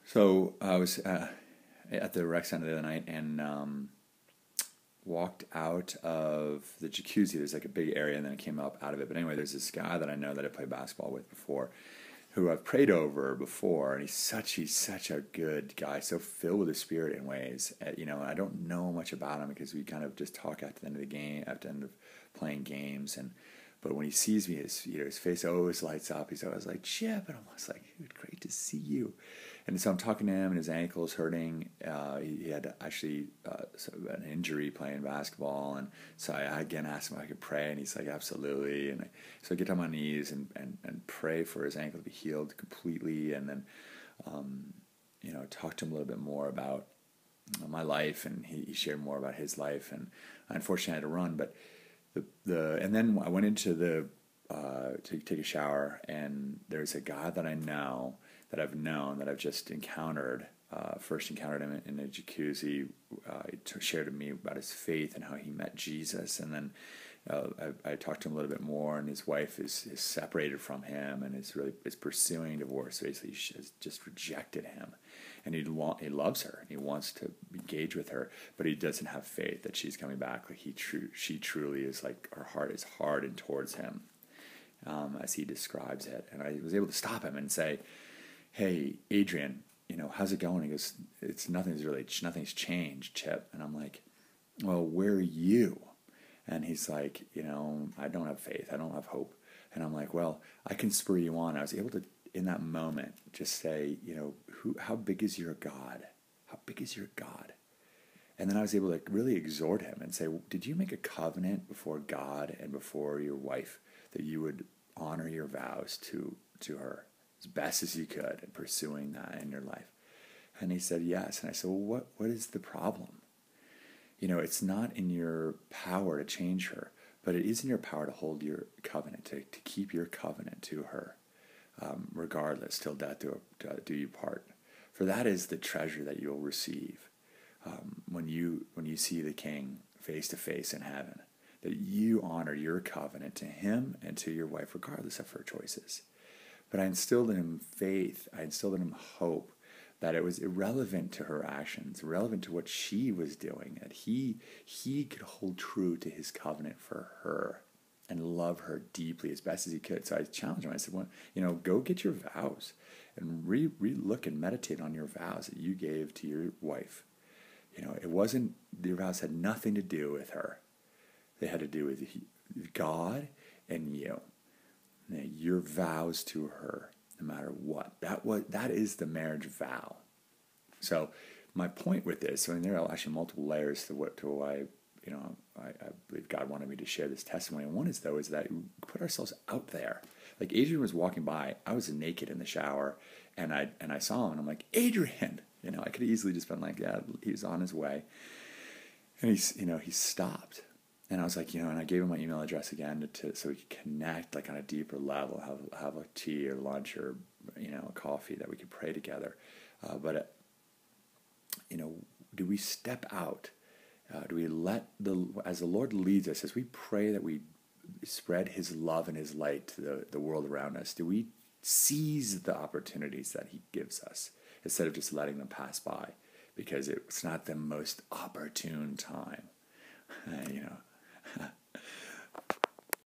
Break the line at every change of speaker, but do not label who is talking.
So I was at the rec center the other night and walked out of the jacuzzi. There's like a big area, and then I came up out of it. But anyway, there's this guy that I know that I played basketball with before, who I've prayed over before, and he's such a good guy, so filled with the Spirit in ways. And I don't know much about him because we kind of just talk at the end of the game, at the end of playing games, but when he sees me, his face always lights up. He's always like, Chip, and I'm always like, dude, great to see you. And so I'm talking to him, and his ankle's hurting. He had actually an injury playing basketball, and so I again asked him if I could pray, and he's like, absolutely. And so I get on my knees and pray for his ankle to be healed completely, and then talk to him a little bit more about my life, and he shared more about his life, and I unfortunately had to run, but and then I went into the to take a shower, and there's a guy that I know, that I've just encountered. First encountered him in a jacuzzi. He shared with me about his faith and how he met Jesus, and then I talked to him a little bit more. And his wife is separated from him and is pursuing divorce. Basically, she has just rejected him, and he loves her. He wants to engage with her, but he doesn't have faith that she's coming back. Like she truly is, like, her heart is hardened towards him, as he describes it. And I was able to stop him and say, hey, Adrian, how's it going? He goes, nothing's changed, Chip. And I'm like, well, where are you? And he's like, I don't have faith. I don't have hope. And I'm like, well, I can spur you on. I was able to, in that moment, just say, how big is your God? How big is your God? And then I was able to really exhort him and say, did you make a covenant before God and before your wife that you would honor your vows to her as best as you could in pursuing that in your life? And he said, yes. And I said, well, what is the problem? It's not in your power to change her, but it is in your power to hold your covenant, to keep your covenant to her, regardless, till death do you part. For that is the treasure that you'll receive when you see the King face to face in heaven, that you honor your covenant to him and to your wife, regardless of her choices. But I instilled in him faith. I instilled in him hope, that it was irrelevant to her actions, irrelevant to what she was doing, that he could hold true to his covenant for her and love her deeply as best as he could. So I challenged him. I said, well, go get your vows and re-look and meditate on your vows that you gave to your wife. It wasn't, your vows had nothing to do with her. They had to do with God and you. Your vows to her, no matter what. That is the marriage vow. So my point with this, there are actually multiple layers to why I believe God wanted me to share this testimony. And one is that we put ourselves out there. Like, Adrian was walking by, I was naked in the shower, and I saw him, and I'm like, Adrian. I could have easily just been like, yeah, he was on his way, and he stopped. And I was like, and I gave him my email address again so we could connect, like, on a deeper level, have a tea or lunch or, a coffee that we could pray together. But do we step out? Do we as the Lord leads us, as we pray that we spread his love and his light to the world around us, do we seize the opportunities that he gives us instead of just letting them pass by because it's not the most opportune time?